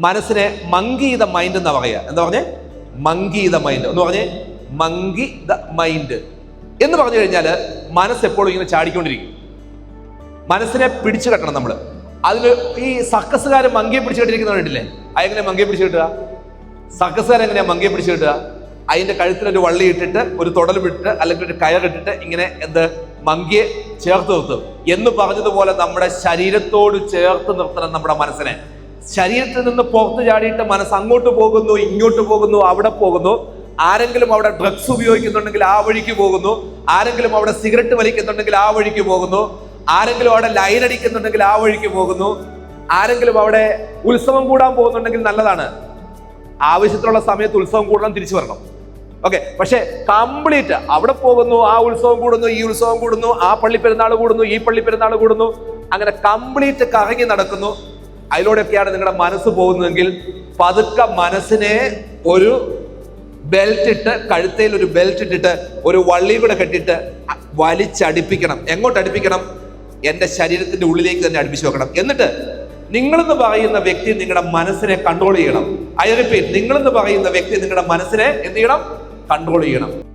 മനസ്സിനെ monkey the mind എന്നാ പറയാ. എന്താ പറഞ്ഞേ? മങ്കി ദ മൈൻഡ് എന്ന് പറഞ്ഞേ. മങ്കി ദ മൈൻഡ് എന്ന് പറഞ്ഞു കഴിഞ്ഞാല് മനസ്സ് എപ്പോഴും ഇങ്ങനെ ചാടിക്കൊണ്ടിരിക്കും. മനസ്സിനെ പിടിച്ചു കെട്ടണം നമ്മള്. അതില് ഈ സർക്കസുകാര് മങ്കിയെ പിടിച്ചു കെട്ടിരിക്കുന്നവരില്ലേ? അതെങ്ങനെ മങ്കിയെ പിടിച്ചു കിട്ടുക? സർക്കസുകാരെങ്ങനെയാ മങ്കിയെ പിടിച്ചു കിട്ടുക? അതിന്റെ കഴുത്തിലൊരു വള്ളി ഇട്ടിട്ട് ഒരു തുടൽ വിട്ടിട്ട് അല്ലെങ്കിൽ ഒരു കയറിട്ടിട്ട് ഇങ്ങനെ മങ്കിയെ ചേർത്ത് നിർത്തും എന്ന് പറഞ്ഞതുപോലെ നമ്മുടെ ശരീരത്തോട് ചേർത്ത് നിർത്തണം നമ്മുടെ മനസ്സിനെ. ശരീരത്തിൽ നിന്ന് പുറത്തു ചാടിയിട്ട് മനസ്സ് അങ്ങോട്ട് പോകുന്നു, ഇങ്ങോട്ട് പോകുന്നു, അവിടെ പോകുന്നു. ആരെങ്കിലും അവിടെ ഡ്രഗ്സ് ഉപയോഗിക്കുന്നുണ്ടെങ്കിൽ ആ വഴിക്ക് പോകുന്നു. ആരെങ്കിലും അവിടെ സിഗരറ്റ് വലിക്കുന്നുണ്ടെങ്കിൽ ആ വഴിക്ക് പോകുന്നു. ആരെങ്കിലും അവിടെ ലൈൻ അടിക്കുന്നുണ്ടെങ്കിൽ ആ വഴിക്ക് പോകുന്നു. ആരെങ്കിലും അവിടെ ഉത്സവം കൂടാൻ പോകുന്നുണ്ടെങ്കിൽ നല്ലതാണ്. ആവശ്യത്തിനുള്ള സമയത്ത് ഉത്സവം കൂടണം, തിരിച്ചു വരണം. ഓക്കെ. പക്ഷെ കംപ്ലീറ്റ് അവിടെ പോകുന്നു, ആ ഉത്സവം കൂടുന്നു, ഈ ഉത്സവം കൂടുന്നു, ആ പള്ളി പെരുന്നാൾ കൂടുന്നു, ഈ പള്ളി പെരുന്നാൾ കൂടുന്നു, അങ്ങനെ കംപ്ലീറ്റ് കറങ്ങി നടക്കുന്നു. അതിലൂടെയൊക്കെയാണ് നിങ്ങളുടെ മനസ്സ് പോകുന്നതെങ്കിൽ പതുക്കെ മനസ്സിനെ ഒരു ബെൽറ്റ് ഇട്ട്, കഴുത്തയിൽ ഒരു ബെൽറ്റ് ഇട്ടിട്ട് ഒരു വള്ളി കൂടെ കെട്ടിയിട്ട് വലിച്ചടിപ്പിക്കണം. എങ്ങോട്ട് അടുപ്പിക്കണം? എന്റെ ശരീരത്തിന്റെ ഉള്ളിലേക്ക് തന്നെ അടുപ്പിച്ചു വെക്കണം. എന്നിട്ട് നിങ്ങളെന്ന് പറയുന്ന വ്യക്തി നിങ്ങളുടെ മനസ്സിനെ കൺട്രോൾ ചെയ്യണം. ഐ റിപ്പീറ്റ്, നിങ്ങളെന്ന് പറയുന്ന വ്യക്തി നിങ്ങളുടെ മനസ്സിനെ എന്ത് ചെയ്യണം? കൺട്രോൾ ചെയ്യണം.